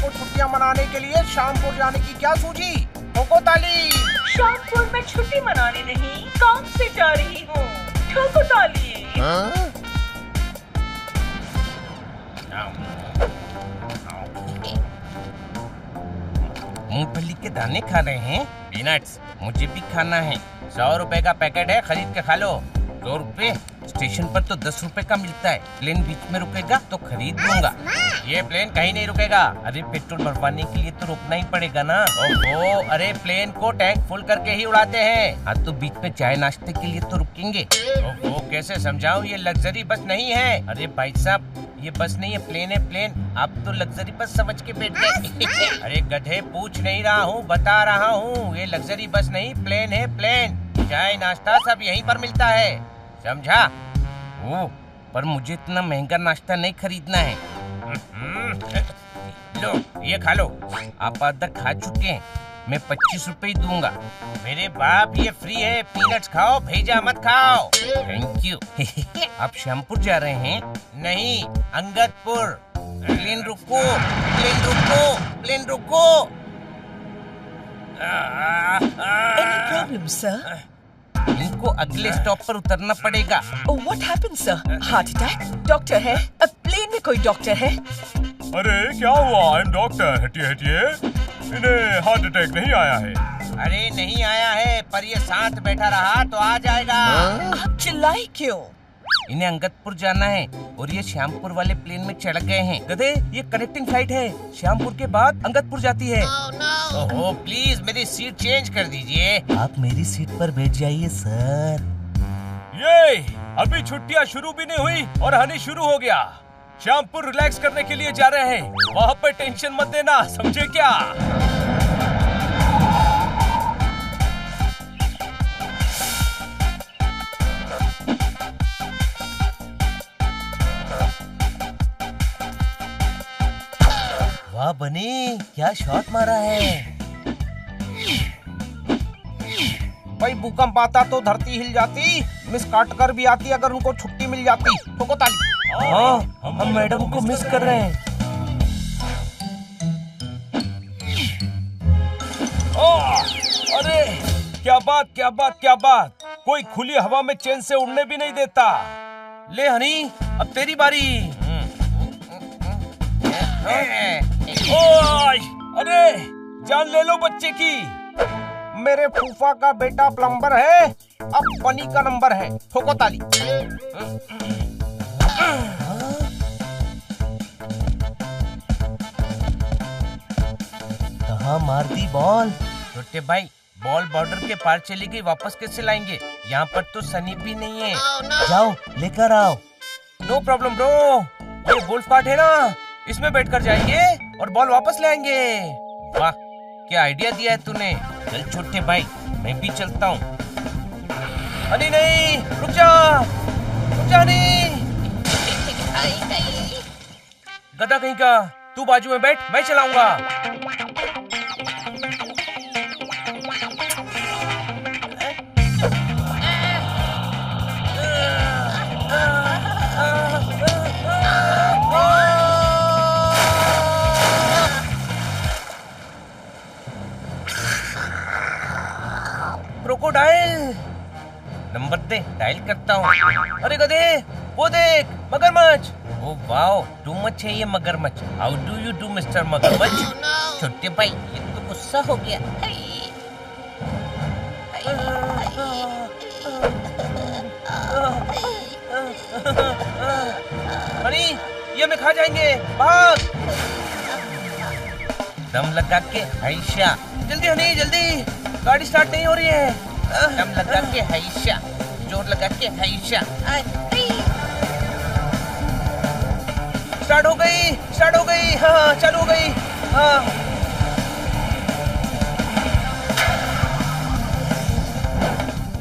को छुट्टियां मनाने के लिए श्यामपुर जाने की क्या सूझी? ठोको ताली। श्यामपुर में छुट्टी मनाने नहीं, काम से जा रही हूँ। ठोको ताली। मूंगफली के दाने खा रहे हैं? पीनट्स मुझे भी खाना है। 100 रुपए का पैकेट है, खरीद के खा लो। 2 रुपए? स्टेशन पर तो 10 रुपए का मिलता है। प्लेन बीच में रुकेगा तो खरीद लूंगा। ये प्लेन कहीं नहीं रुकेगा। अरे पेट्रोल भरवाने के लिए तो रुकना ही पड़ेगा ना। ओहो, अरे प्लेन को टैंक फुल करके ही उड़ाते हैं। हाँ तो बीच में चाय नाश्ते के लिए तो रुकेंगे। ओहो, कैसे समझाऊं, ये लग्जरी बस नहीं है। अरे भाई साहब, ये बस नहीं है, प्लेन है प्लेन। आप तो लग्जरी बस समझ के बैठ गए। अरे गधे, पूछ नहीं रहा हूँ, बता रहा हूँ। ये लग्जरी बस नहीं, प्लेन है प्लेन। चाय नाश्ता सब यहीं पर मिलता है, समझा? ओह, पर मुझे इतना महंगा नाश्ता नहीं खरीदना है। लो, ये खा लो। आप आधा खा चुके हैं, मैं 25 रुपए ही दूंगा। मेरे बाप, ये फ्री है। पीनट्स खाओ, भेजा मत खाओ। Thank you. आप श्यामपुर जा रहे हैं? नहीं, अंगदपुर। प्लेन रुको, प्लेन रुको, प्लेन रुको। Any problem, sir? इनको अगले स्टॉप पर उतरना पड़ेगा। Oh, what happened, sir? Heart attack? Doctor है? अब प्लेन में कोई डॉक्टर है? अरे क्या हुआ? I am doctor. हटिए हटिए, इन्हें हार्ट अटैक नहीं आया है। अरे नहीं आया है, पर ये साथ बैठा रहा तो आ जाएगा। आप चिल्लाए क्यों? इन्हें अंगदपुर जाना है और ये श्यामपुर वाले प्लेन में चढ़ गए हैं। गधे, ये कनेक्टिंग फ्लाइट है, श्यामपुर के बाद अंगदपुर जाती है। ओहो, प्लीज मेरी सीट चेंज कर दीजिए। आप मेरी सीट पर बैठ जाइए सर। ये अभी छुट्टियां शुरू भी नहीं हुई और हनी शुरू हो गया। श्यामपुर रिलैक्स करने के लिए जा रहे हैं, वहाँ पर टेंशन मत देना, समझे क्या? वाह बनी, क्या शॉट मारा है। भाई भूकंप आता तो धरती हिल जाती, मिस काटकर भी आती अगर उनको छुट्टी मिल जाती। ठोको ताली। हाँ, हम मैडम को मिस कर रहे हैं। अरे क्या बात, क्या बात, क्या बात। कोई खुली हवा में चैन से उड़ने भी नहीं देता। ले हनी, अब तेरी बारी। ओए, अरे जान ले लो बच्चे की। मेरे फूफा का बेटा प्लम्बर है, अब बनी का नंबर है। ठोको ताली। कहाँ मार दी बॉल? छोटे भाई, बॉल बॉर्डर के पार चली गई, वापस कैसे लाएंगे? यहाँ पर तो सनी भी नहीं है। जाओ लेकर आओ। नो प्रॉब्लम ब्रो, ये गोल्फ कार्ट है ना, इसमें बैठकर जाएंगे और बॉल वापस ले आएंगे। वाह, क्या आइडिया दिया है तूने। चल छोटे भाई, मैं भी चलता हूँ। अरे नहीं, रुक जा, रुक जा नहीं। गधा कहीं का, तू बाजू में बैठ, मैं चलाऊंगा। क्रोकोडाइल, नंबर दे, डायल करता हूँ। अरे गधे, वो देख, मगरमच्छ। ओ वाओ, टू मच है ये मगरमच्छ। How do you do mister मगरमच्छ? छोटे भाई, ये तो गुस्सा हो गया। अरे ये हमें खा जाएंगे, भाग। दम लगा के हाइशा, जल्दी हनी जल्दी, गाड़ी स्टार्ट नहीं हो रही है। दम लगा के हाइशा, जोर लगा के हाइशा। स्टार्ट हो गई, स्टार्ट हो गई। हाँ, चालू हो गई। हाँ,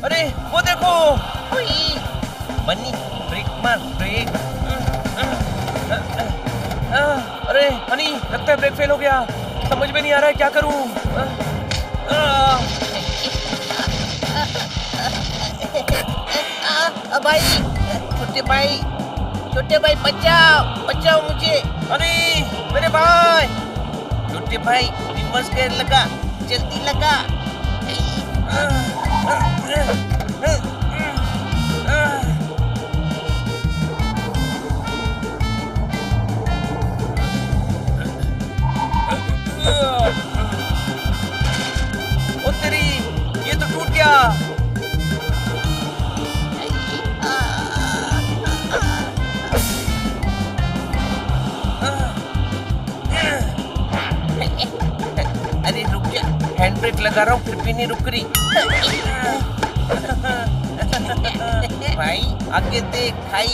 अरे वो देखो, बनी, ब्रेक मार, ब्रेक। अरे हनी, लगता है ब्रेक फेल हो गया। समझ में नहीं आ रहा है क्या करूं। भाई, छोटे भाई बचाओ, बचाओ मुझे। अरे मेरे भाई, छोटे भाई रिवर्स गेयर लगा, जल्दी लगा। ओ तेरी, ये तो टूट गया। अरे रुक जा, हैंड ब्रेक लगा रहा हूँ फिर भी नहीं रुक रही। भाई आगे देख भाई।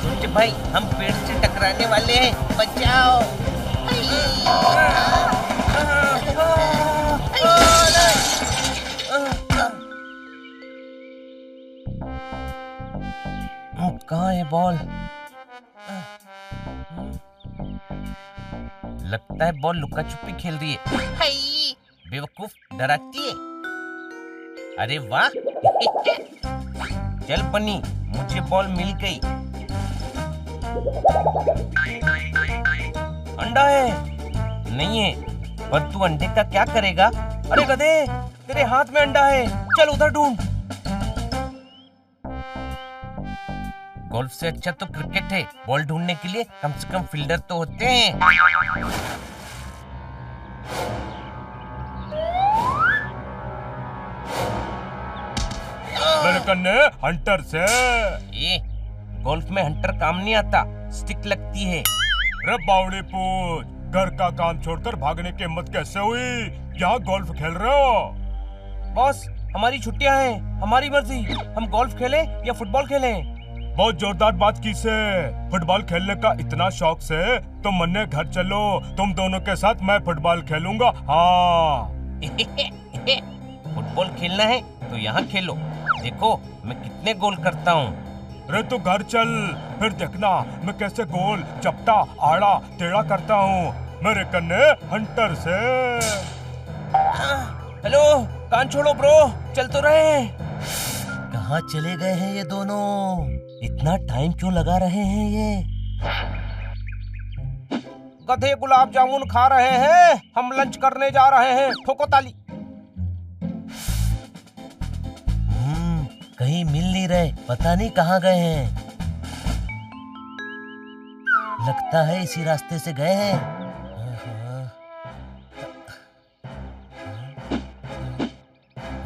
छोटे भाई हम पेड़ से टकराने वाले हैं, बचाओ। कहाँ है बॉल? लगता है बॉल लुका छुपी खेल रही है। बेवकूफ, डराती है। अरे वाह। चल बनी, मुझे बॉल मिल गई। अंडा है? नहीं है, पर तू अंडे का क्या करेगा? अरे गधे, तेरे हाथ में अंडा है, चल उधर ढूंढ। गोल्फ से अच्छा तो क्रिकेट है, बॉल ढूंढने के लिए कम से कम फील्डर तो होते हैं। मेरे कन्ने हंटर से। ये गोल्फ में हंटर काम नहीं आता, स्टिक लगती है। रे बावड़ी पूछ, घर का काम छोड़कर भागने की हिम्मत कैसे हुई? यहाँ गोल्फ खेल रहे हो? बॉस हमारी छुट्टियां हैं, हमारी मर्जी, हम गोल्फ खेलें या फुटबॉल खेलें। बहुत जोरदार बात की से। फुटबॉल खेलने का इतना शौक से तो मन्ने घर चलो, तुम दोनों के साथ मैं फुटबॉल खेलूंगा। हाँ। फुटबॉल खेलना है तो यहाँ खेलो, देखो मैं कितने गोल करता हूँ। रे तू घर चल, फिर देखना मैं कैसे गोल, चपटा, आड़ा, टेढ़ा करता हूँ। मेरे कन्ने हंटर से। हेलो, कान छोड़ो ब्रो, चल तो रहे हैं। कहाँ चले गए हैं ये दोनों? इतना टाइम क्यों लगा रहे हैं ये? गधे गुलाब जामुन खा रहे हैं, हम लंच करने जा रहे हैं। ठोको ताली। कहीं मिल नहीं रहे, पता नहीं कहाँ गए हैं। लगता है इसी रास्ते से गए हैं।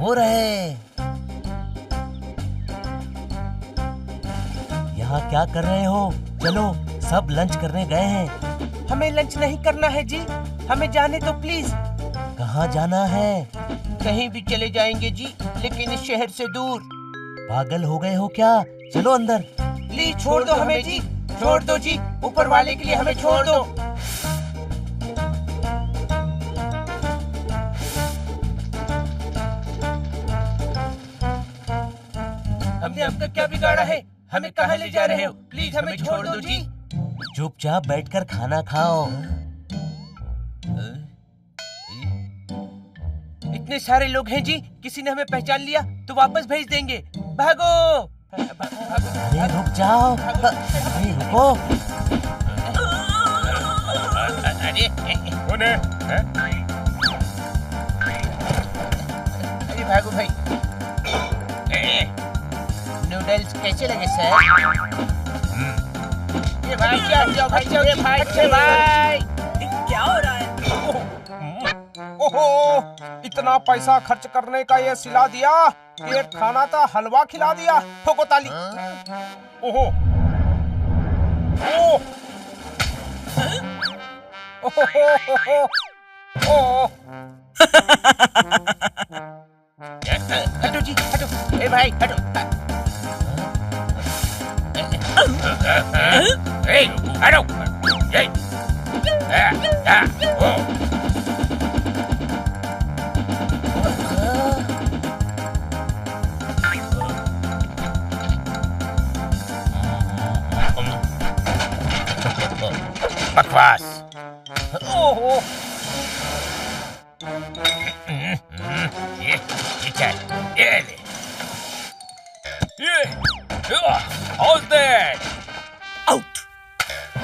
हो रहे। यहाँ क्या कर रहे हो? चलो, सब लंच करने गए हैं। हमें लंच नहीं करना है जी, हमें जाने दो प्लीज। कहाँ जाना है? कहीं भी चले जाएंगे जी, लेकिन इस शहर से दूर। पागल हो गए हो क्या? चलो अंदर। प्लीज छोड़ दो हमें जी, छोड़ दो जी, ऊपर वाले के लिए हमें छोड़ दो। हमने आपका क्या बिगाड़ा है? हमें कहाँ ले जा रहे हो? प्लीज हमें छोड़ दो जी। चुपचाप बैठकर खाना खाओ। इतने सारे लोग हैं जी, किसी ने हमें पहचान लिया तो वापस भेज देंगे। भागो। अरे रुक जाओ, अरे रुको। अरे कौन है? अरे भागो भाई। नूडल्स कैसे लगे सर? ये भाई जाओ भाई, जाओ ये भाई, अच्छे भाई। क्या हो रहा है? ओहो, इतना पैसा खर्च करने का ये सिला दिया कि एक खाना था हलवा खिला दिया। ठोको ताली। ओहो, ओह, ओह, हटो जी, हटो। ए भाई हटो। हटो। बकवास। ओहो, ये क्या है? ये ये how's that? आउट।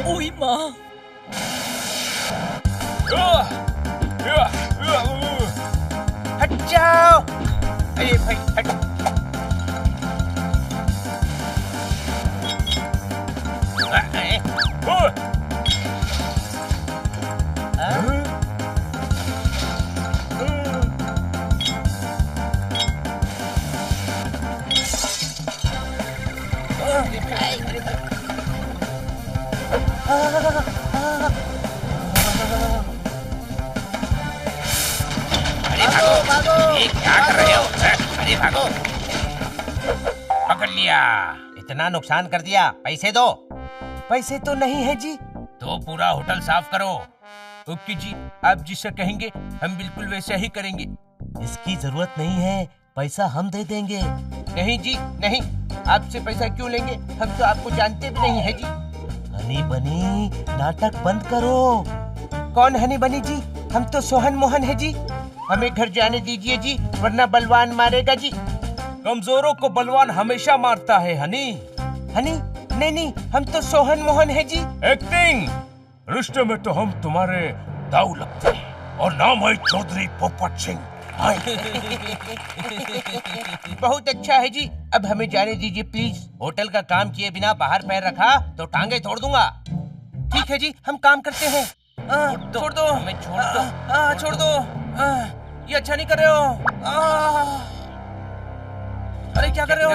ओई माँ। हट जाओ। अरे भाई हट। ये क्या कर रहे हो? अरे भागो। पकड़ लिया। इतना नुकसान कर दिया, पैसे दो। पैसे तो नहीं है जी। तो पूरा होटल साफ करो। ओके जी, आप जिसे कहेंगे हम बिल्कुल वैसा ही करेंगे। इसकी जरूरत नहीं है, पैसा हम दे देंगे। नहीं जी नहीं, आपसे पैसा क्यों लेंगे? हम तो आपको जानते भी नहीं है जी। हनी बनी, नाटक बंद करो। कौन हनी बनी जी? हम तो सोहन मोहन है जी। हमें घर जाने दीजिए जी, वरना बलवान मारेगा जी। कमजोरों को बलवान हमेशा मारता है हनी। हनी? नहीं नहीं, हम तो सोहन मोहन है जी। एक्टिंग रिश्ते में तो हम तुम्हारे दाऊ लगते हैं। और नाम है चौधरी पोपट सिंह। बहुत अच्छा है जी, अब हमें जाने दीजिए प्लीज। होटल का काम किए बिना बाहर पैर रखा तो टांगे तोड़ दूंगा। ठीक है जी, हम काम करते हैं। छोड़ दो हमें, छोड़ दो। छोड़ दो। ये अच्छा नहीं कर रहे हो। अरे क्या कर रहे हो?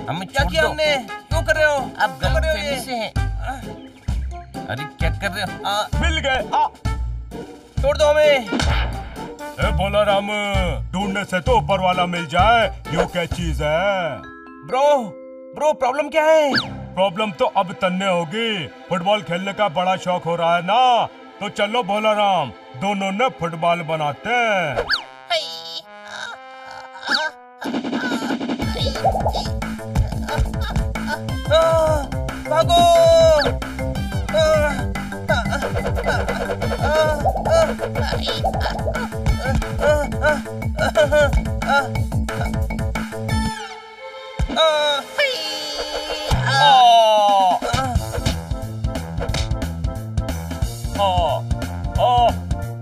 हमें क्या किया हमने? क्यों कर रहे हो? आप गलतफहमी से हैं। अरे क्या कर रहे हो? मिल गए। छोड़ दो हमें। ए बोला राम, ढूंढने से तो ऊपर वाला मिल जाए, यो क्या चीज है? ब्रो प्रॉब्लम क्या है? प्रॉब्लम तो अब तन्ने होगी। फुटबॉल खेलने का बड़ा शौक हो रहा है ना, तो चलो भोला राम, दोनों ने फुटबॉल बनाते हैं। भागो।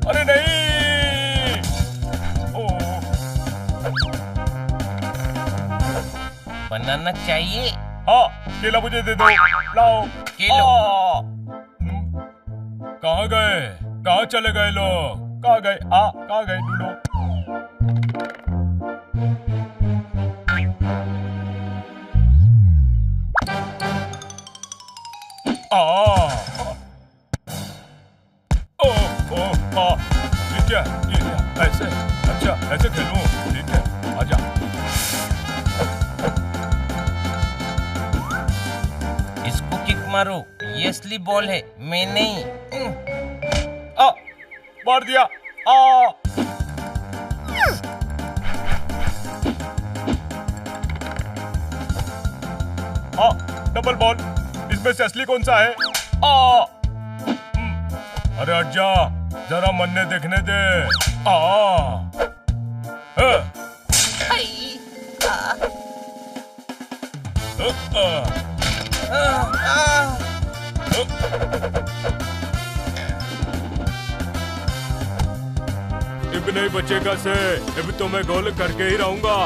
अरे नहीं। बनाना चाहिए। हाँ, केला मुझे दे दो। लाओ केलो। कहाँ गए? कहाँ चले गए लोग? कहाँ गए? कहाँ गए? ढूंढो। ये क्या? ऐसे? अच्छा, ऐसे खेलूं? ठीक है, आजा। इसको किक मारो, ये असली बॉल है, मैं नहीं। मार दिया। Double ball. इसमें से असली कौन सा है? अरे हट जा, जरा मन्ने देखने दे। अब नहीं बचेगा से, अब तो मैं गोल करके ही रहूंगा।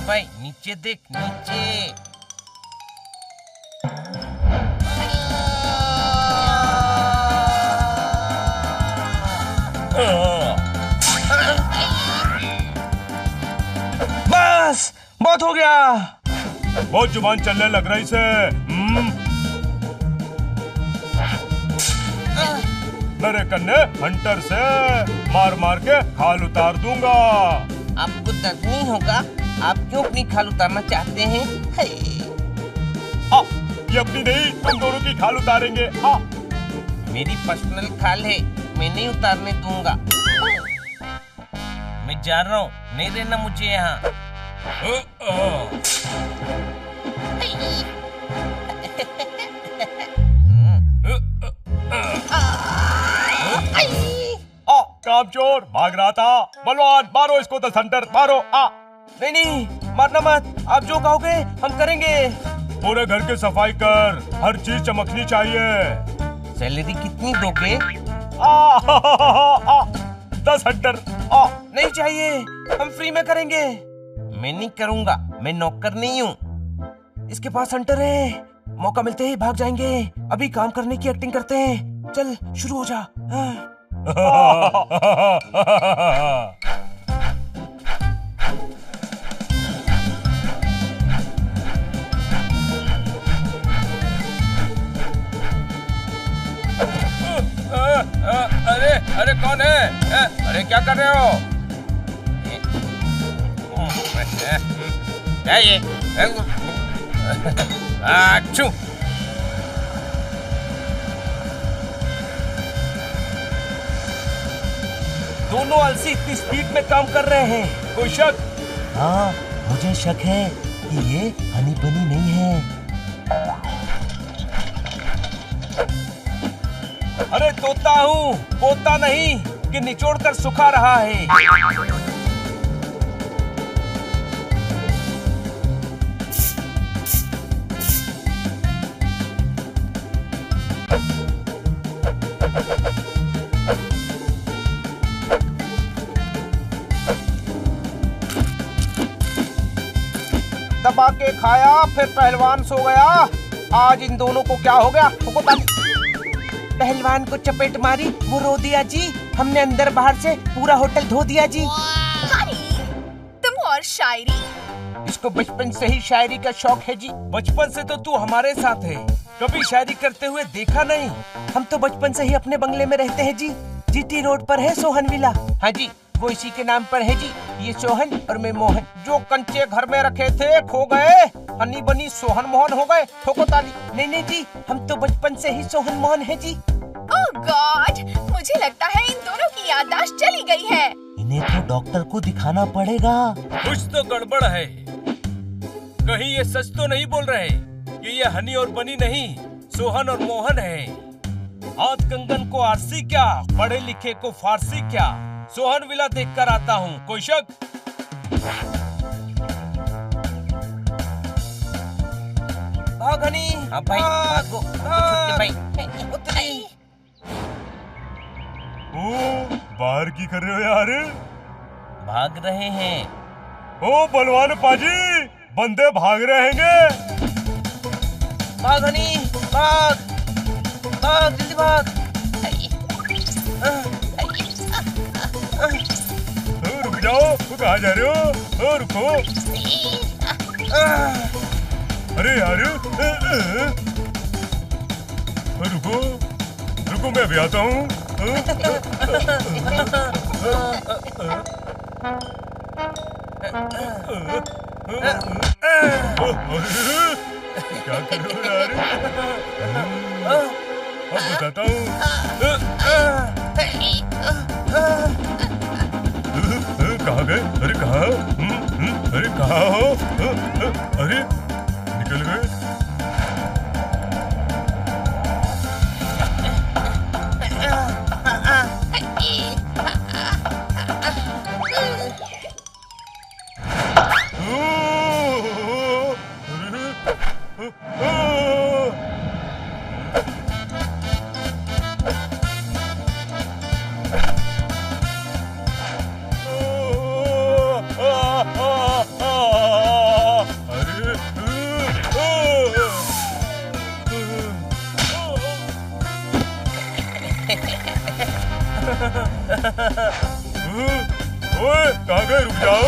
भाई नीचे देख, नीचे। बस बहुत हो गया। बहुत जुबान चलने लग रही से। मेरे कन्ने हंटर से मार मार के खाल उतार दूंगा। आपको दर्द नहीं होगा? आप क्यों अपनी खाल उतारना चाहते हैं? ये अपनी नहीं, तुम दोनों की खाल उतारेंगे। मेरी पर्सनल खाल है, मैं नहीं उतारने दूंगा। मैं जा रहा हूँ, नहीं रहना मुझे यहाँ। कामचोर भाग रहा था। बलवान मारो इसको 10 हंटर मारो। नहीं नहीं मारना मत, आप जो कहोगे हम करेंगे। पूरे घर की सफाई कर, हर चीज चमकनी चाहिए। सैलरी कितनी दोगे? 10 हंटर। नहीं चाहिए, हम फ्री में करेंगे। मैं नहीं करूंगा, मैं नौकर नहीं हूँ। इसके पास हंटर है, मौका मिलते ही भाग जाएंगे। अभी काम करने की एक्टिंग करते हैं। चल शुरू हो जा। अरे कौन है? अरे क्या कर रहे हो? क्या ये? आचू। दोनों अलसी इतनी स्पीड में काम कर रहे हैं, कोई शक? हाँ मुझे शक है कि ये हनी बनी नहीं है। अरे तोता हूँ, पोता नहीं कि निचोड़ कर सुखा रहा है। दबा के खाया फिर पहलवान सो गया। आज इन दोनों को क्या हो गया? पहलवान को चपेट मारी, वो रो दिया जी। हमने अंदर बाहर से पूरा होटल धो दिया जी। तुम और शायरी। इसको बचपन से ही शायरी का शौक है जी। बचपन से तो तू हमारे साथ है, कभी शायरी करते हुए देखा नहीं। हम तो बचपन से ही अपने बंगले में रहते हैं जी। जीटी रोड पर है सोहन विला। हाँ जी, वो इसी के नाम पर है जी। ये सोहन और मैं मोहन। जो कंचे घर में रखे थे खो गए, हनी बनी सोहन मोहन हो गए। ठोको ताली। नहीं जी, हम तो बचपन से ही सोहन मोहन है जी। ओह गॉड, मुझे लगता है इन दोनों की याददाश्त चली गई है। इन्हें तो डॉक्टर को दिखाना पड़ेगा। कुछ तो गड़बड़ है। कहीं ये सच तो नहीं बोल रहे कि ये हनी और बनी नहीं, सोहन और मोहन है। हाथ कंगन को आरसी क्या, पढ़े लिखे को फारसी क्या। सोहन विला देख कर आता हूँ, कोई शक? भाग हनी। हाँ भाई, भागो छोटे भाई। उतरी। ओ, बाहर की कर रहे हो यार? भाग रहे हैं। ओ बलवान पाजी, बंदे भाग रहे हैं। भाग हनी, भाग भाग जल्दी भाग। रुक जाओ, वो कहाँ जा रहे हो? रुको। अरे यार, रुको रुको, मैं भी आता हूँ। क्या कर रहे हो यार? अब बताता हूँ। कहाँ गए? अरे कहाँ? अरे कहाँ हो? अरे निकल गए। ओए कहाँ गए? रुक जाओ।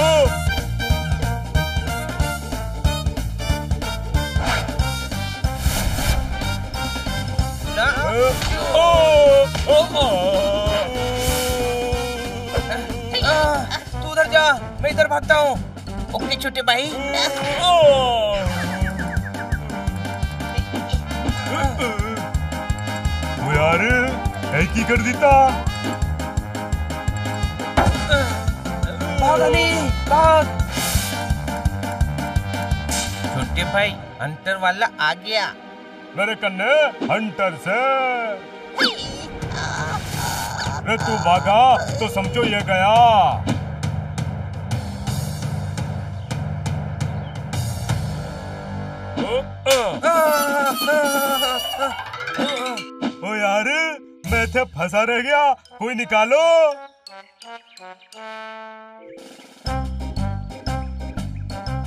तू उधर जा, मैं इधर भागता हूँ। ओके छोटे भाई। वो यार है की कर देता। भाग हनी, भाग। छोटे भाई, हंटर वाला आ गया। मेरे कन्ने हंटर से। अरे तू भागा तो समझो ये गया। ओ यार मैं थे फंसा रह गया, कोई निकालो।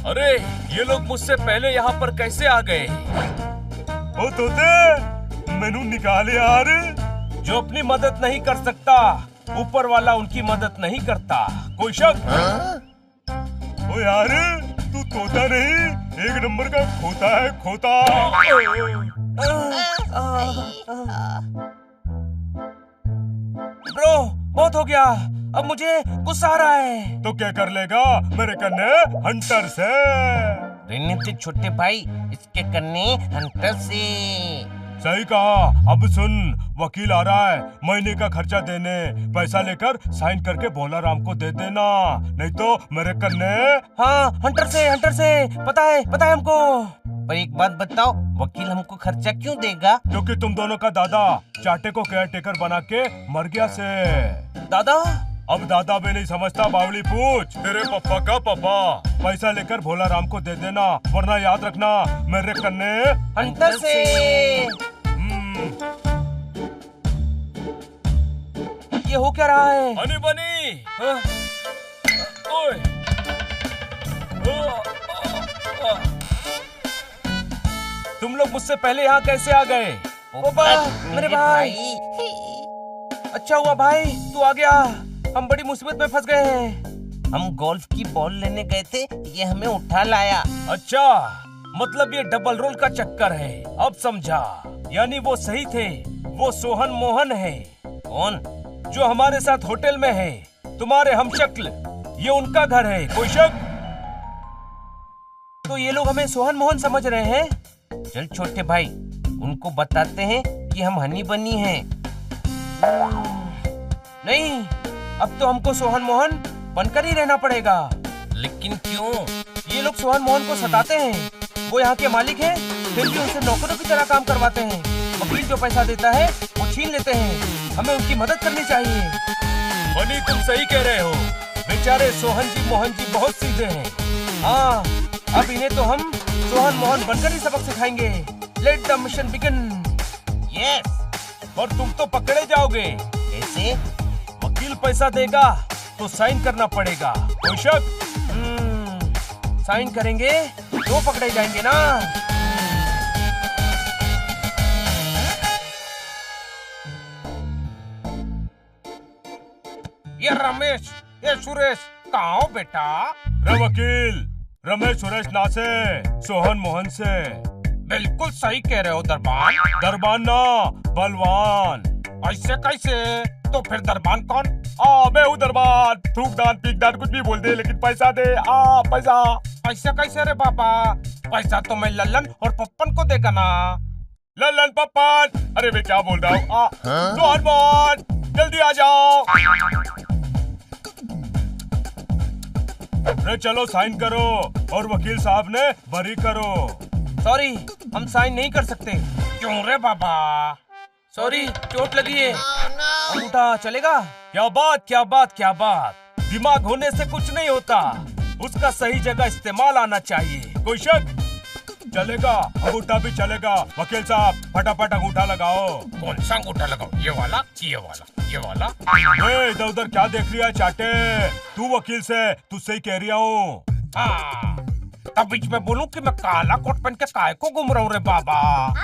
अरे ये लोग मुझसे पहले यहाँ पर कैसे आ गए? ओ तोते मैनू निकाल यार। जो अपनी मदद नहीं कर सकता ऊपर वाला उनकी मदद नहीं करता। कोई शक? ओ यार तू तोता नहीं, एक नंबर का खोता है, खोता। ब्रो बहुत हो गया, अब मुझे गुस्सा आ रहा है। तो क्या कर लेगा मेरे कन्ने हंटर से? रहने से छोटे भाई, इसके कन्ने हंटर से। सही कहा। अब सुन, वकील आ रहा है महीने का खर्चा देने। पैसा लेकर साइन करके भोला राम को दे देना, नहीं तो मेरे कन्ने। हाँ हंटर से पता है हमको। पर एक बात बताओ, वकील हमको खर्चा क्यों देगा? क्योंकि तुम दोनों का दादा चाटे को केयर टेकर बना के मर गया से। दादा? अब दादा भी नहीं समझता, बावली पूछ तेरे पापा का पापा। पैसा लेकर भोला राम को दे देना, वरना याद रखना मेरे कन्ने हंटर से। ये हो क्या रहा है? हनी बनी। ओए। तुम लोग मुझसे पहले यहाँ कैसे आ गए? ओबा, मेरे भाई। अच्छा हुआ भाई तू आ गया, हम बड़ी मुसीबत में फंस गए हैं। हम गोल्फ की बॉल लेने गए थे, ये हमें उठा लाया। अच्छा, मतलब ये डबल रोल का चक्कर है। अब समझा, यानी वो सही थे, वो सोहन मोहन है। कौन? जो हमारे साथ होटल में है, तुम्हारे हमशक्ल। ये उनका घर है, कोई शक? तो ये लोग हमें सोहन मोहन समझ रहे हैं। चल छोटे भाई, उनको बताते हैं कि हम हनी बनी हैं। नहीं, अब तो हमको सोहन मोहन बनकर ही रहना पड़ेगा। लेकिन क्यों? ये लोग सोहन मोहन को सताते हैं। वो यहाँ के मालिक हैं, फिर भी उनसे नौकरों की तरह काम करवाते हैं। वकील जो पैसा देता है वो छीन लेते हैं। हमें उनकी मदद करनी चाहिए। बनी तुम सही कह रहे हो, बेचारे सोहन जी मोहन जी बहुत सीधे हैं। हाँ, अब इन्हें तो हम सोहन मोहन बनकर ही सबक सिखाएंगे। Let the mission begin. Yes. और तुम तो पकड़े जाओगे। कैसे? वकील पैसा देगा तो साइन करना पड़ेगा, कोई शक? साइन करेंगे तो पकड़े जाएंगे ना। ये रमेश, ये सुरेश, कहाँ हो बेटा? रे वकील, रमेश सुरेश ना से, सोहन मोहन से। बिल्कुल सही कह रहे हो दरबान। दरबान ना, बलवान। ऐसे कैसे? तो फिर दरबान कौन? मैं हूँ दरबान। थूकदान पीकदान कुछ भी बोल दे, लेकिन पैसा दे। पैसा। ऐसे कैसे रे बाबा? पैसा तो मैं लल्लन और पप्पन को देगा ना। लल्लन पप्पन? अरे मैं क्या बोल रहा हूँ? सोहन मोहन जल्दी आ जाओ। अरे चलो साइन करो और वकील साहब ने बरी करो। सॉरी, हम साइन नहीं कर सकते। क्यों रे बाबा? सॉरी, चोट लगी है। अंगूठा चलेगा? क्या बात क्या बात क्या बात। दिमाग होने से कुछ नहीं होता, उसका सही जगह इस्तेमाल आना चाहिए, कोई शक? चलेगा, अंगूठा भी चलेगा। वकील साहब फटाफट अंगूठा लगाओ। कौन सा अंगूठा लगाओ? ये वाला, ये वाला, ये वाला? इधर उधर क्या देख रही है चाटे? तू वकील से तुझसे ही कह रही हूँ। हाँ, तब बीच में बोलूं कि मैं काला कोट पहन के काहे को घूम रहा हूँ रे बाबा?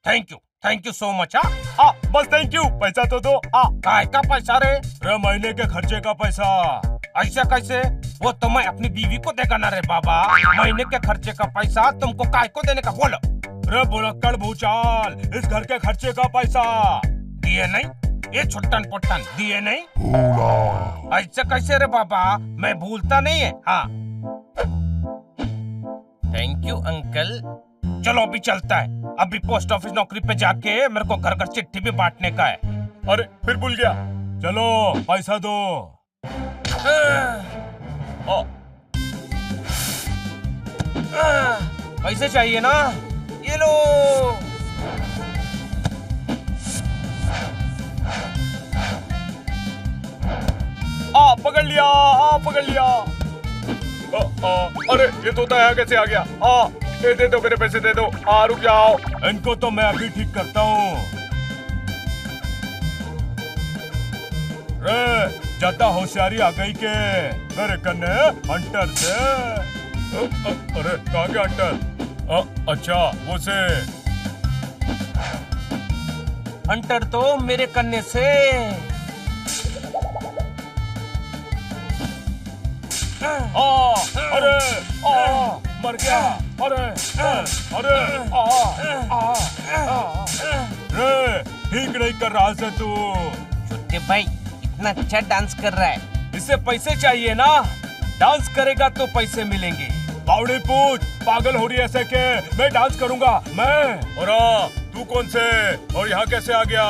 Thank you so much. बस थैंक यू, पैसा तो दो। काय का पैसा रे? महीने के खर्चे का पैसा। ऐसा कैसे? वो तो मैं अपनी बीवी को देगा ना रे बाबा। महीने के खर्चे का पैसा तुमको काय को देने का? बोलो। रे बुलक्कड़ भूचाल, इस घर के खर्चे का पैसा दिए नहीं? ये छुट्टन पुट्टन दिए नहीं? ऐसे कैसे रे बाबा? मैं भूलता नहीं है। हाँ, थैंक यू अंकल। चलो अभी चलता है। अभी पोस्ट ऑफिस नौकरी पे जाके मेरे को घर घर चिट्ठी भी बांटने का है। अरे फिर भूल गया। चलो पैसा दो। पैसे चाहिए ना, ये लो। पकड़ लिया, पकड़ लिया। अरे ये तोता यहाँ कैसे आ गया? दे दो, मेरे पैसे दे दो। रुक जाओ, इनको तो मैं अभी ठीक करता हूँ। ज्यादा होशियारी आ गई के मेरे कन्ने हंटर से। अरे कहाँ गया हंटर? अच्छा वो से हंटर तो मेरे कन्ने से। अरे मर गया। अरे ठीक नहीं कर रहा से तू। छोटे भाई इतना अच्छा डांस कर रहा है, इसे पैसे चाहिए ना, डांस करेगा तो पैसे मिलेंगे। बावड़ी पूछ, पागल हो रही है ऐसे के मैं डांस करूंगा मैं? और तू कौन से और यहाँ कैसे आ गया?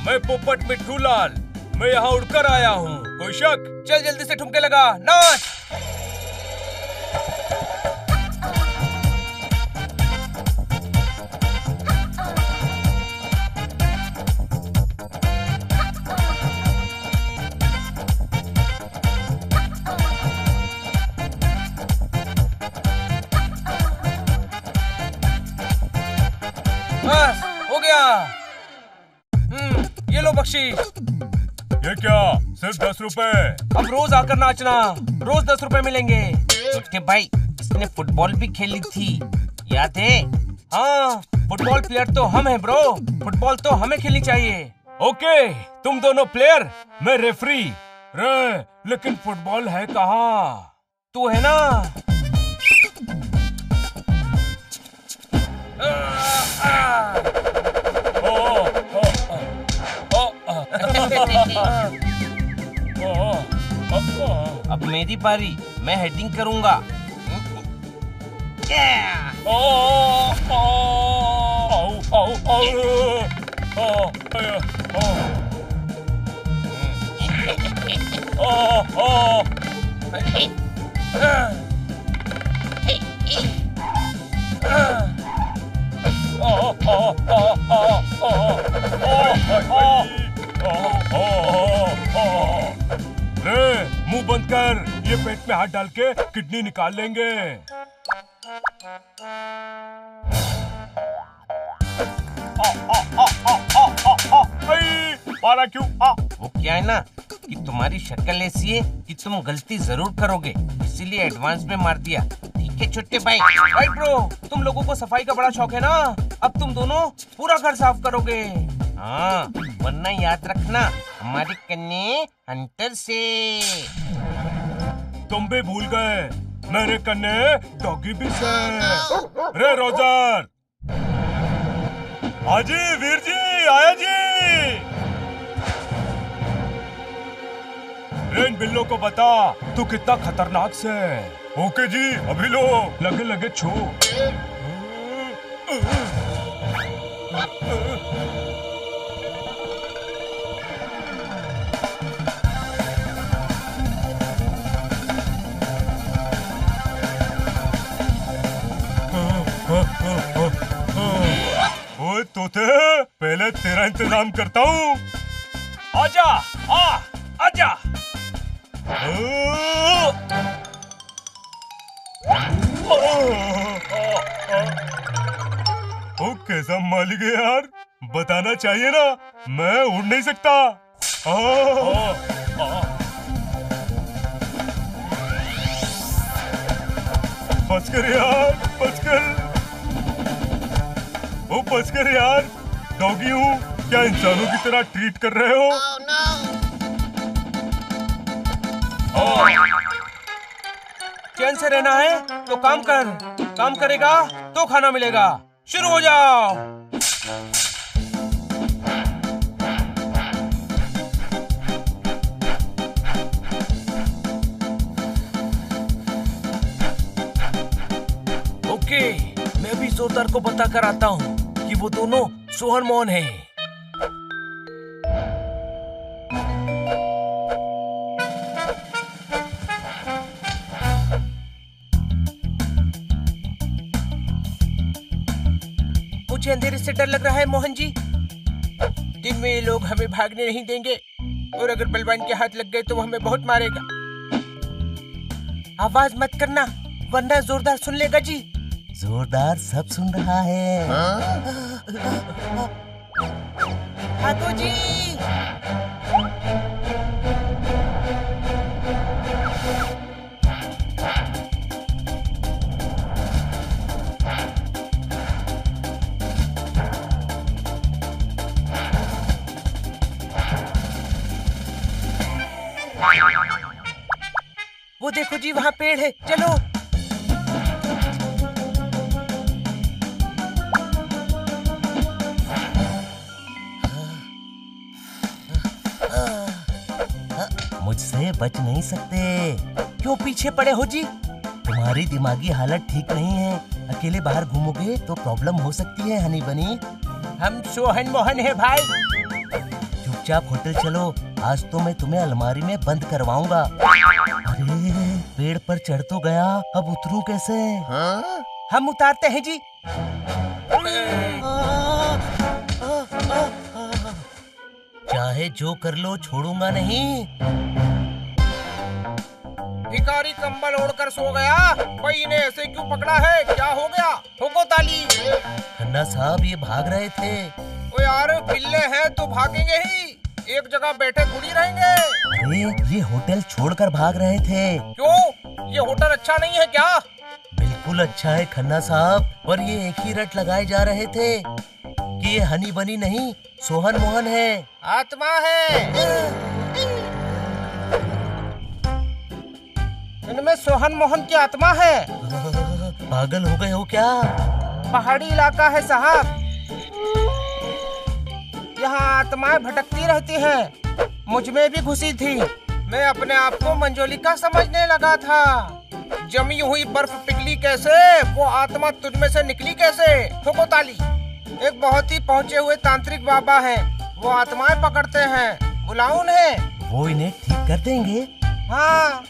मैं पोपट मिट्ठू लाल, मैं यहाँ उड़कर आया हूँ। कोई शक? चल जल्दी से ठुमके लगा, नाच। बस हो गया। ये लो बख्शीश। ये क्या, सिर्फ 10 रुपए? अब रोज आकर नाचना, रोज 10 रुपए मिलेंगे। छोटे भाई इसने फुटबॉल भी खेली थी, याद है? हाँ, फुटबॉल प्लेयर तो हम हैं ब्रो, फुटबॉल तो हमें खेलनी चाहिए। ओके, तुम दोनों प्लेयर, मैं रेफरी। लेकिन फुटबॉल है कहाँ? तू है ना? अब मेरी बारी, मैं हेडिंग करूंगा। मुंह बंद कर, ये पेट में हाथ डाल के किडनी निकाल लेंगे। मारा क्यों? वो क्या है ना कि तुम्हारी शक्ल ऐसी है कि तुम गलती जरूर करोगे, इसीलिए एडवांस में मार दिया। ठीक है छोटे भाई। राइट ब्रो, तुम लोगों को सफाई का बड़ा शौक है ना, अब तुम दोनों पूरा घर साफ करोगे। हाँ, वरना याद रखना हमारे कन्ने हंटर से। तुम भी भूल गए, मेरे कन्ने डॉगी भी से। रे रोजर, हाजी वीर जी, आया जी। इन बिल्लों को बता तू कितना खतरनाक से। ओके जी, अभी लो, लगे लगे छो। ओए तोते, पहले तेरा इंतजाम करता हूँ। आजा, आजा। ओ कैसा मालिक है यार, बताना चाहिए ना, मैं उड़ नहीं सकता। बच कर यार, बच कर। ओ बच कर यार, डॉगी हूँ, क्या इंसानों की तरह ट्रीट कर रहे हो? चैन से रहना है तो काम कर, काम करेगा तो खाना मिलेगा। शुरू हो जाओ। ओके, मैं भी जोरदार को बता कर आता हूँ कि वो दोनों सोहन मोहन हैं। मुझे अंधेरे से डर लग रहा है मोहन जी। दिन में ये लोग हमें भागने नहीं देंगे और अगर बलवान के हाथ लग गए तो वो हमें बहुत मारेगा। आवाज मत करना वरना जोरदार सुन लेगा जी। जोरदार सब सुन रहा है। भागो जी। वो देखो जी वहाँ पेड़ है, चलो। मुझसे बच नहीं सकते। क्यों पीछे पड़े हो जी? तुम्हारी दिमागी हालत ठीक नहीं है। अकेले बाहर घूमोगे तो प्रॉब्लम हो सकती है हनी बनी। हम सोहन मोहन है भाई। चुपचाप होटल चलो, आज तो मैं तुम्हें अलमारी में बंद करवाऊंगा। अरे पेड़ पर चढ़ तो गया, अब उतरूं कैसे? हम उतारते हैं जी। चाहे जो कर लो छोड़ूंगा नहीं। भिखारी कंबल ओढ़कर सो गया, भाई इन्हें ऐसे क्यों पकड़ा है? क्या हो गया? ठोको ताली। खन्ना साहब ये भाग रहे थे। ओ यार बिल्ले हैं तो भागेंगे ही, एक जगह बैठे थोड़ी रहेंगे। अरे ये होटल छोड़कर भाग रहे थे। क्यों? ये होटल अच्छा नहीं है क्या? बिल्कुल अच्छा है खन्ना साहब, पर ये एक ही रट लगाए जा रहे थे कि ये हनी बनी नहीं सोहन मोहन है। आत्मा है। इनमें सोहन मोहन की आत्मा है। पागल हो गए हो क्या? पहाड़ी इलाका है साहब, यहाँ आत्माएं भटकती रहती हैं। मुझ में भी घुसी थी। मैं अपने आप को मंजोलिका समझने लगा था। जमी हुई बर्फ पिघली कैसे, वो आत्मा तुझ में से निकली कैसे? ठोको ताली। एक बहुत ही पहुँचे हुए तांत्रिक बाबा हैं, वो आत्माएं पकड़ते हैं। बुलाओ उन्हें। वो इन्हें ठीक कर देंगे। हाँ,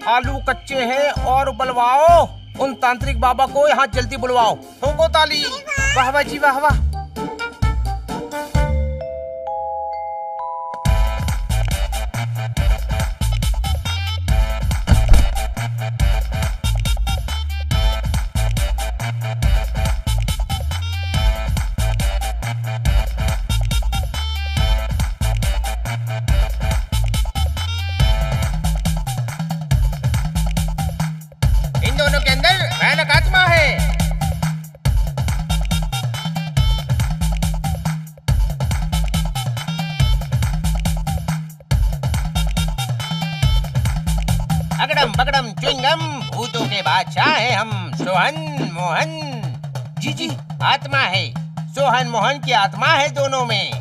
आलू कच्चे हैं और उबलवाओ। उन तांत्रिक बाबा को यहाँ जल्दी बुलवाओ। ठोको ताली। वाह वाह जी वाह वाह। इन दोनों के अंदर भयानक आत्मा है। अगड़म बगड़म च्युइंगम, भूतों के बादशाह हैं हम, सोहन मोहन। जी जी, आत्मा है। सोहन मोहन की आत्मा है दोनों में।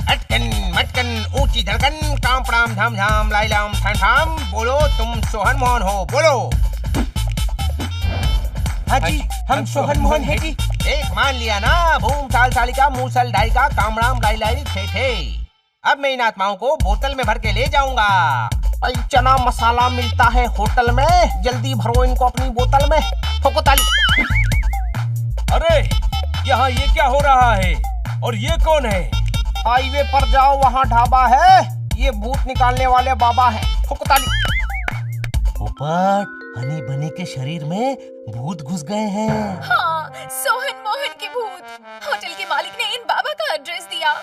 अटकन मटकन ऊंची धड़कन, काम प्राम धाम धाम लाइलाम ठाम ठाम। बोलो तुम सोहन मोहन हो, बोलो। हाँ जी, हम सोहन मोहन है जी। एक मान लिया ना, भूम साल सालिका मूसल ढालिका काम राम लाई लाई थे थे। अब मैं इन आत्माओं को बोतल में भर के ले जाऊंगा। भाई चना मसाला मिलता है होटल में, जल्दी भरो इनको अपनी बोतल में। ठोको ताली। अरे यहाँ ये क्या हो रहा है? और ये कौन है? हाईवे पर जाओ, वहाँ ढाबा है। ये भूत निकालने वाले बाबा हैं। ठोको ताली। पोपट, हनी बनी के शरीर में भूत घुस गए हैं। हाँ, सोहन मोहन के भूत। होटल के मालिक ने इन बाबा का एड्रेस दिया।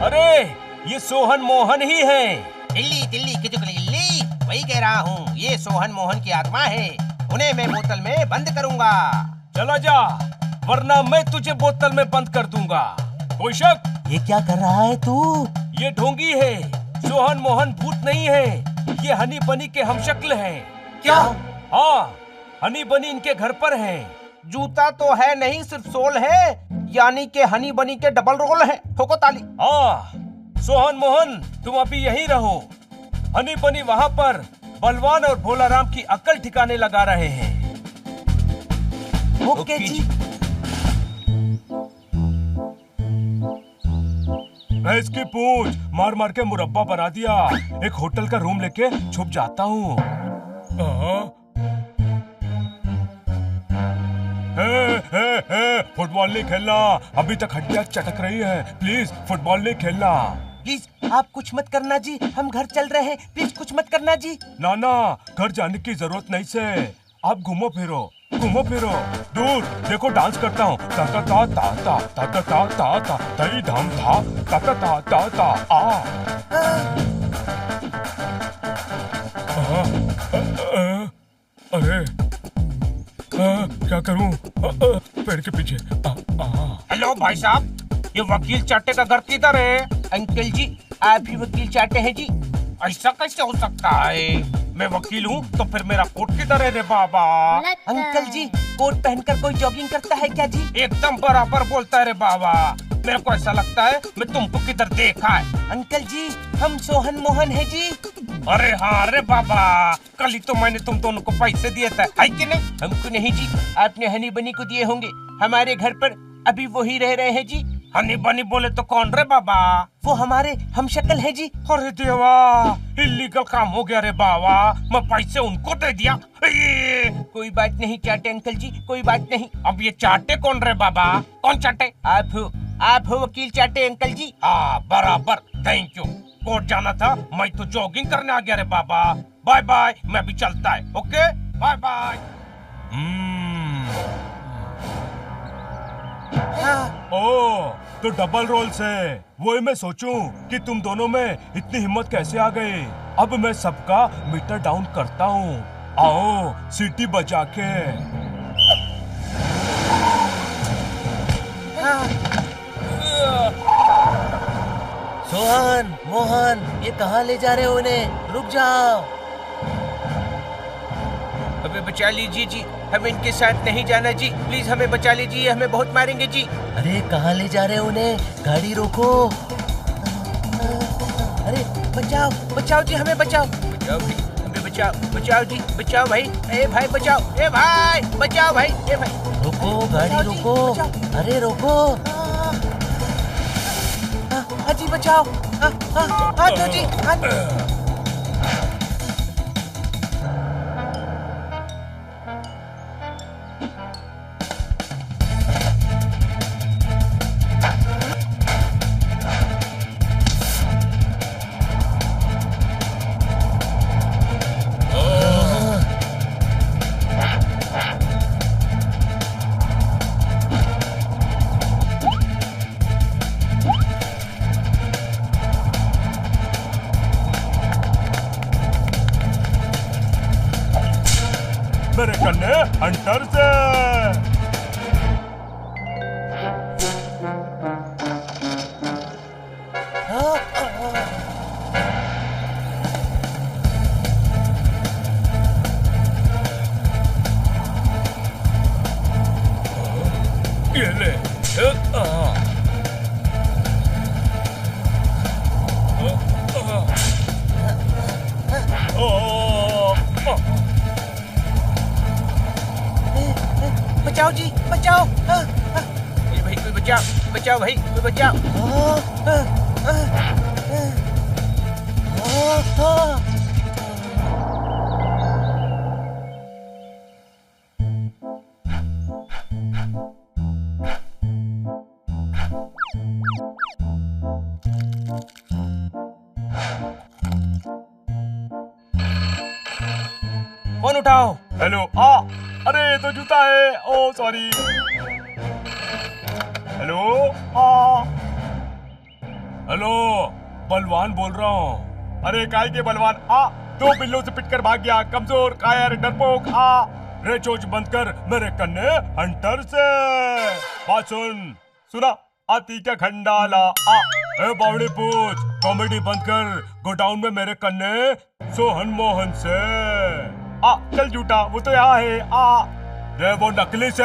अरे ये सोहन मोहन ही है। दिल्ली दिल्ली किचुकली, वही कह रहा हूँ। ये सोहन मोहन की आत्मा है, उन्हें मैं बोतल में बंद करूँगा। चला जा, वरना मैं तुझे बोतल में बंद कर दूंगा। कोई शक? ये क्या कर रहा है तू? ये ढोंगी है। सोहन मोहन भूत नहीं है, ये हनी बनी के हमशक्ल हैं। क्या? हाँ, हनी बनी इनके घर पर है। जूता तो है नहीं, सिर्फ सोल है, यानी के हनी बनी के डबल रोल है। ठोको ताली। हाँ, सोहन मोहन तुम अभी यहीं रहो। हनी बनी वहाँ पर बलवान और भोलाराम की अक्ल ठिकाने लगा रहे हैं। ओके जी। भैंस की पूंछ मार मार के मुरब्बा बना दिया। एक होटल का रूम लेके छुप जाता हूँ। फुटबॉल नहीं खेलना, अभी तक हड्डियां चटक रही हैं। प्लीज फुटबॉल नहीं खेलना। प्लीज आप कुछ मत करना जी, हम घर चल रहे हैं, प्लीज कुछ मत करना जी। ना घर जाने की जरूरत नहीं से, आप घूमो फिरो दूर। देखो डांस करता हूँ, ता ता ता ता ता ता ता ता ता ता तई धाम था, ता ता ता ता ता आ। अरे क्या करूँ? पेड़ के पीछे। हेलो भाई साहब, ये वकील चाटे का घर किधर है? अंकल जी आप ही वकील चाहते हैं जी? ऐसा कैसे हो सकता है? मैं वकील हूँ तो फिर मेरा कोट किधर है रे बाबा? अंकल जी कोट पहनकर कोई जॉगिंग करता है क्या जी? एकदम बराबर बोलता है रे बाबा। मेरे को ऐसा लगता है मैं तुमको किधर देखा है। अंकल जी हम सोहन मोहन है जी। अरे हाँ रे बाबा, कल ही तो मैंने तुम दोनों को पैसे दिए थे, है कि नहीं? हमको नहीं जी, आपने हनी बनी को दिए होंगे। हमारे घर पर अभी वही रह रहे हैं जी। हनी बनी बोले तो कौन रे बाबा? वो हमारे हम शक्ल है जी। अरे देवा, इलीगल काम हो गया रे बाबा, मैं पैसे उनको दे दिया। कोई बात नहीं चाटे अंकल जी, कोई बात नहीं। अब ये चाटे कौन रे बाबा? कौन चाटे? आप हो वकील चाटे अंकल जी। बराबर, थैंक यू। कोर्ट जाना था, मैं तो जॉगिंग करने आ गया रे बाबा। बाय बाय, मैं भी चलता है। Okay bye bye. ओ तो डबल रोल्स है। वही मैं सोचूं कि तुम दोनों में इतनी हिम्मत कैसे आ गई। अब मैं सबका मीटर डाउन करता हूँ, आओ सीटी बजा के। सोहन मोहन ये कहाँ ले जा रहे हो उन्हें? रुक जाओ। हमें बचा लीजिए जी, हमें इनके साथ नहीं जाना जी, प्लीज हमें बचा लीजिए, हमें बहुत मारेंगे जी। अरे कहाँ ले जा रहे हो उन्हें? गाड़ी रोको। अरे बचाओ जी, हमें बचाओ भाई, हमें बचाओ जी, बचाओ भाई। ए भाई बचाओ, ए भाई बचाओ भाई, ए भाई रोको, गाड़ी रोको। अरे रोको। हाँ जी बचाओ। हाँ तो जी मेरे कन्ने हंटर से। ये ले। बचाओ जी बचाओ। भाई कोई बचाओ भाई, कोई बचाओ। फोन उठाओ। हेलो। अरे ये तो जूता है। ओ सॉरी। हेलो। हेलो बलवान बोल रहा हूँ। अरे काय के बलवान? दो बिल्लों से पिटकर भाग गया, कमजोर कायर डरपोक। रे चोच बंद कर मेरे कन्ने हंटर से। बात सुना आती क्या खंडाला। ए बावड़ी पूछ, कॉमेडी बंद कर, गोडाउन में मेरे कन्ने सोहन मोहन से। चल झूठा, वो तो यहाँ है। रे वो नकली से,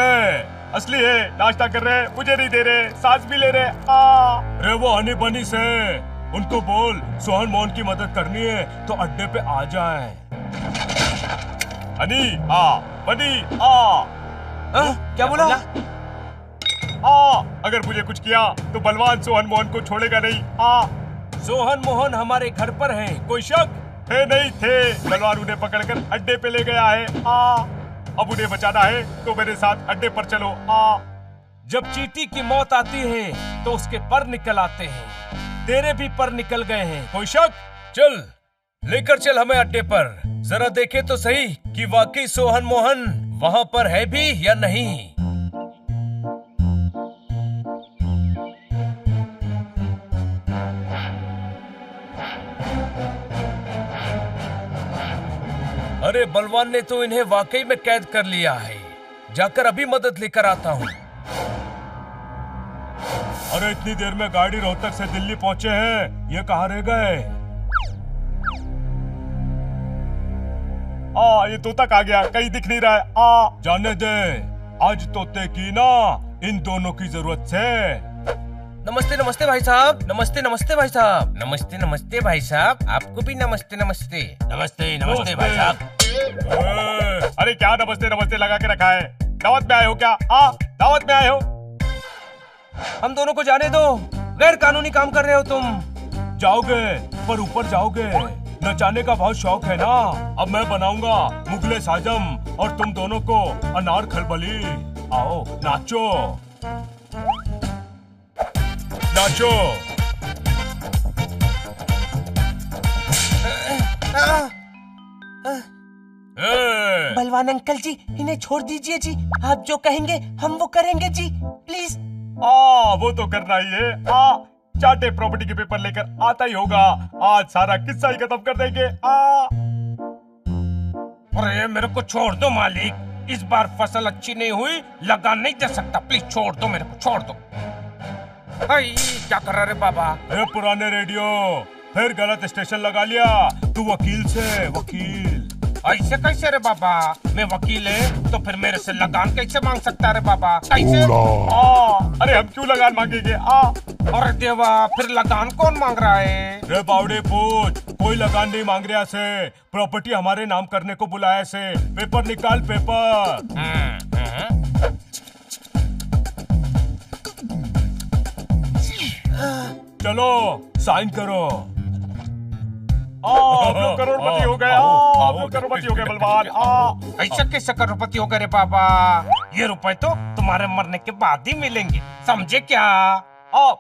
असली है। नाश्ता कर रहे, मुझे नहीं दे रहे, सांस भी ले रहे। रे वो हनी बनी से, उनको बोल सोहन मोहन की मदद करनी है तो अड्डे पे आ जाए। हनी बनी क्या बोला? अगर मुझे कुछ किया तो बलवान सोहन मोहन को छोड़ेगा नहीं। सोहन मोहन हमारे घर पर हैं, कोई शक? नहीं थे, बलवान उन्हें पकड़कर अड्डे पे ले गया है। अब उन्हें बचाना है तो मेरे साथ अड्डे पर चलो। जब चींटी की मौत आती है तो उसके पर निकल आते हैं। तेरे भी पर निकल गए हैं, कोई शक? चल लेकर चल हमें अड्डे पर, जरा देखे तो सही कि वाकई सोहन मोहन वहाँ पर है भी या नहीं। अरे बलवान ने तो इन्हें वाकई में कैद कर लिया है। जाकर अभी मदद लेकर आता हूँ। अरे इतनी देर में गाड़ी रोहतक से दिल्ली पहुंचे हैं, ये कहाँ रह गए? ये तोता आ गया, कहीं दिख नहीं रहा है। जाने दे, आज तोते की ना इन दोनों की जरूरत है। नमस्ते नमस्ते भाई साहब, नमस्ते नमस्ते भाई साहब, नमस्ते नमस्ते भाई साहब, आपको भी नमस्ते नमस्ते। नमस्ते नमस्ते भाई साहब। अरे क्या नमस्ते नमस्ते लगा के रखा है? दावत में आए हो क्या? दावत में आए हो? हम दोनों को जाने दो, गैर कानूनी काम कर रहे हो तुम। जाओगे पर ऊपर जाओगे। नचाने का बहुत शौक है ना, अब मैं बनाऊंगा मुगले साजम और तुम दोनों को अनार खलबली। आओ नाचो नाचो। बलवान अंकल जी, इन्हें छोड़ दीजिए जी, आप जो कहेंगे हम वो करेंगे जी, प्लीज। वो तो करना ही है। चाटे प्रॉपर्टी के पेपर लेकर आता ही होगा, आज सारा किस्सा ही खत्म कर देंगे। अरे मेरे को छोड़ दो मालिक, इस बार फसल अच्छी नहीं हुई, लगान नहीं दे सकता, प्लीज छोड़ दो मेरे को, छोड़ दो। क्या कर रहा रे बाबा? पुराने रेडियो फिर गलत स्टेशन लगा लिया। तू वकील से वकील। ऐसे कैसे रे बाबा? मैं वकील है तो फिर मेरे से लगान कैसे मांग सकता रे बाबा? कैसे? अरे हम क्यों लगान मांगेंगे? अरे देवा, फिर लगान कौन मांग रहा है? रे बावड़े पूछ, कोई लगान नहीं मांग रहा से, प्रॉपर्टी हमारे नाम करने को बुलाया से। पेपर निकाल, पेपर। चलो साइन करो। आप लोग करोड़पति हो गए। आप लोग करोड़पति हो गए बलवान। ऐसा कैसे करोड़पति हो गए रे बाबा? ये रुपए तो तुम्हारे मरने के बाद ही मिलेंगे, समझे क्या?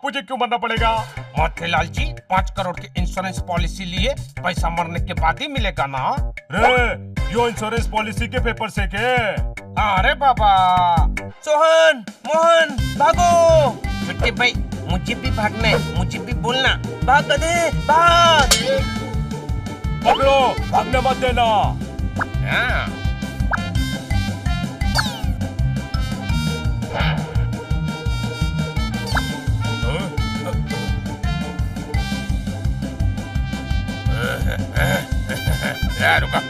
मुझे क्यों मरना पड़ेगा? मोतीलाल जी 5 करोड़ की इंश्योरेंस पॉलिसी लिए, पैसा मरने के बाद ही मिलेगा ना? रे यो इंश्योरेंस पॉलिसी के पेपर से के? अरे बाबा। सोहन मोहन भागो। छुट्टी भाई, मुझे भी भागना है, मुझे भी बोलना। भाग गधे भाग। पकड़ो, भागने मत देना। रुका।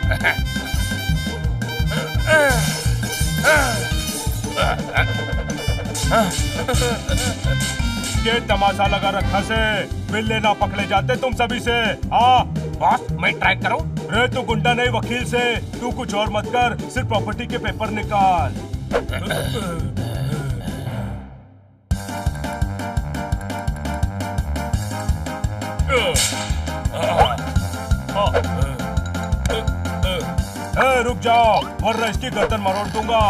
ये तमाशा लगा रखा से, बिल्ले ना पकड़े जाते तुम सभी से। बॉस मैं ट्राई करूं? रे तू गुंडा नहीं वकील से, तू कुछ और मत कर, सिर्फ प्रॉपर्टी के पेपर निकाल। रुक जाओ वरना इसकी गर्दन मरोड़ दूंगा।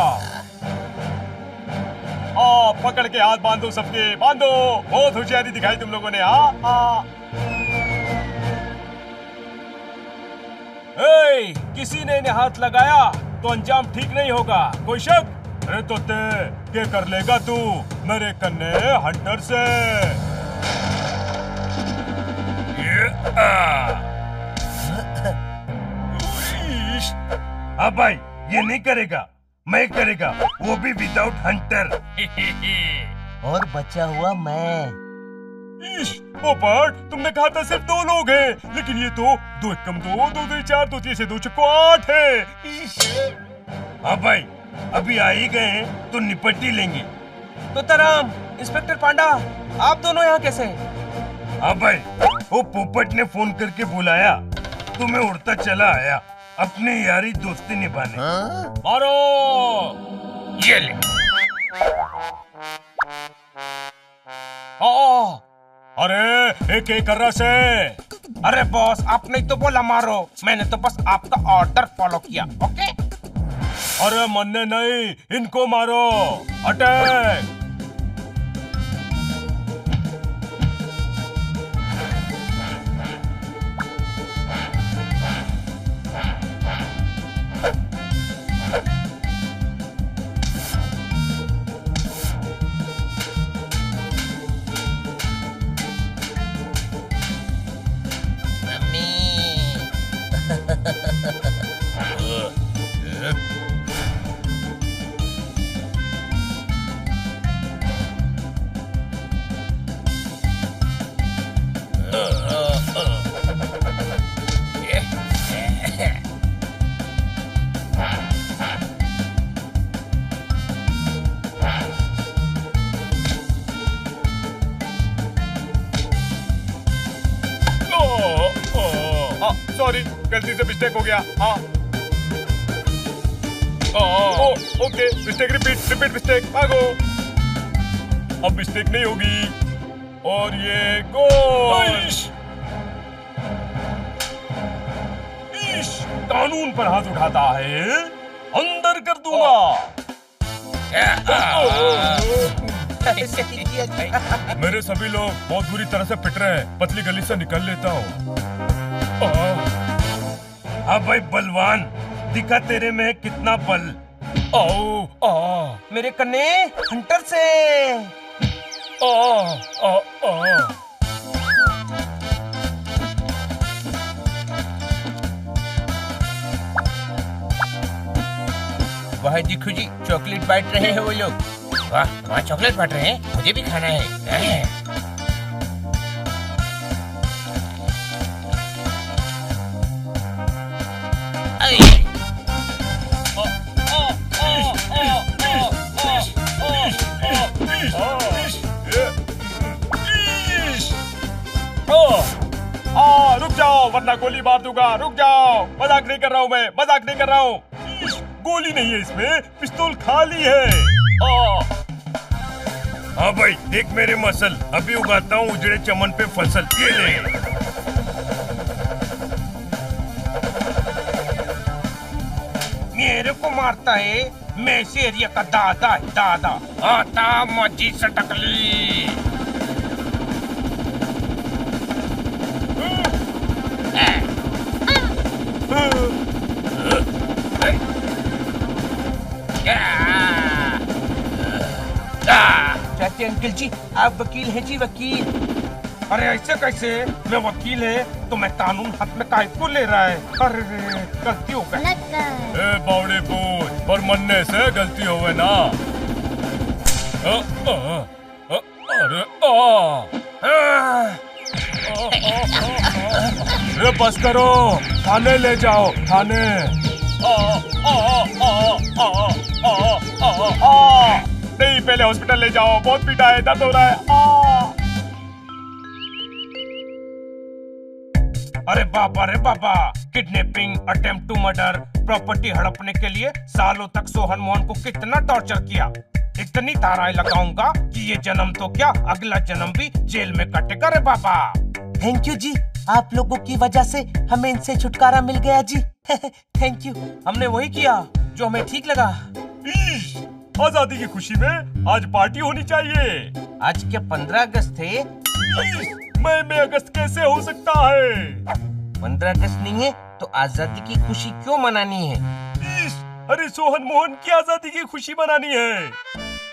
पकड़ के हाथ बांधो सबके, बांधो। बहुत होशियारी दिखाई तुम लोगों ने। किसी ने इन्हें हाथ लगाया तो अंजाम ठीक नहीं होगा, कोई शक? अरे तोते, क्या कर लेगा तू मेरे कन्ने हंटर से? भाई ये नहीं करेगा, मैं करेगा, वो भी विदाउट हंटर। और बचा हुआ मैं। पोपट, तुमने कहा था सिर्फ 2 लोग हैं, लेकिन ये तो 2 एकम 2, 2 2 4, 2 3 से 2 चक्को 8 है। हाँ भाई, अभी आ ही गए हैं तो निपट ही लेंगे। तो तराम, इंस्पेक्टर पांडा, आप दोनों यहाँ कैसे? हाँ भाई, वो पोपट ने फोन करके बुलाया तो मैं उड़ता चला आया अपनी यारी दोस्ती निभाने। मारो। ये ले। अरे एक कर रहा से। अरे बॉस, आपने तो बोला मारो, मैंने तो बस आपका ऑर्डर फॉलो किया। ओके अरे मन्ने नहीं, इनको मारो। अटैक। सॉरी, गलती से मिस्टेक हो गया। हाँ ओके, मिस्टेक रिपीट मिस्टेक। भागो, अब मिस्टेक नहीं होगी। और ये गोल। कानून पर हाथ उठाता है, अंदर कर दूंगा। मेरे सभी लोग बहुत बुरी तरह से पिट रहे हैं, पतली गली से निकल लेता हूँ। हाँ भाई बलवान, दिखा तेरे में कितना बल। मेरे कन्ने हंटर से। वाह देखो जी, चॉकलेट बांट रहे हैं वो लोग। वाह, वहाँ चॉकलेट बांट रहे हैं, मुझे भी खाना है। रुक जाओ वरना गोली मार दूंगा। रुक जाओ, मजाक नहीं कर रहा हूँ मैं, मजाक नहीं कर रहा हूँ। गोली नहीं है इसमें, पिस्तौल खाली है। हाँ भाई, देख मेरे मसल, अभी उगाता हूँ उजड़े चमन पे फसल। ये ले। मेरे को मारता है, मैं इस एरिया का दादा है, दादा। आता मजी सटकली। चाहते अंकल जी, आप वकील हैं जी, वकील। अरे ऐसे कैसे? मैं वकील है तो मैं कानून हाथ में काहे को ले रहा है? अरे गलती हो गई। ए बावड़े पूछ, पर मन्ने से गलती होवे ना। अरे बस करो, थाने ले जाओ, थाने। नहीं, पहले हॉस्पिटल ले जाओ, बहुत पीटा है, दर्द हो रहा है। अरे बाबा, kidnapping, attempt to murder, property हड़पने के लिए सालों तक सोहन मोहन को कितना टॉर्चर किया। इतनी धाराएं लगाऊंगा कि ये जन्म तो क्या, अगला जन्म भी जेल में कटेगा रे बाबा। थैंक यू जी, आप लोगों की वजह से हमें इनसे छुटकारा मिल गया जी। Thank you. हमने वही किया जो हमें ठीक लगा। आजादी की खुशी में आज पार्टी होनी चाहिए। आज क्या 15 अगस्त थे? मई में अगस्त कैसे हो सकता है? 15 अगस्त नहीं है तो आजादी की खुशी क्यों मनानी है? अरे सोहन मोहन की आजादी की खुशी मनानी है।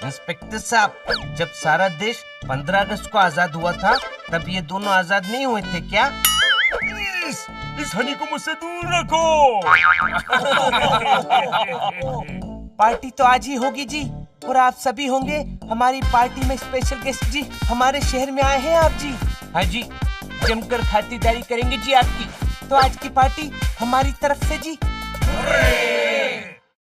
इंस्पेक्टर साहब, जब सारा देश 15 अगस्त को आजाद हुआ था तब ये दोनों आजाद नहीं हुए थे क्या? इस हनी को मुझसे दूर रखो। पार्टी तो आज ही होगी जी, और आप सभी होंगे हमारी पार्टी में स्पेशल गेस्ट जी। हमारे शहर में आए हैं आप जी। हाँ जी, जमकर खातिरदारी करेंगे जी आपकी। तो आज की पार्टी हमारी तरफ से जी।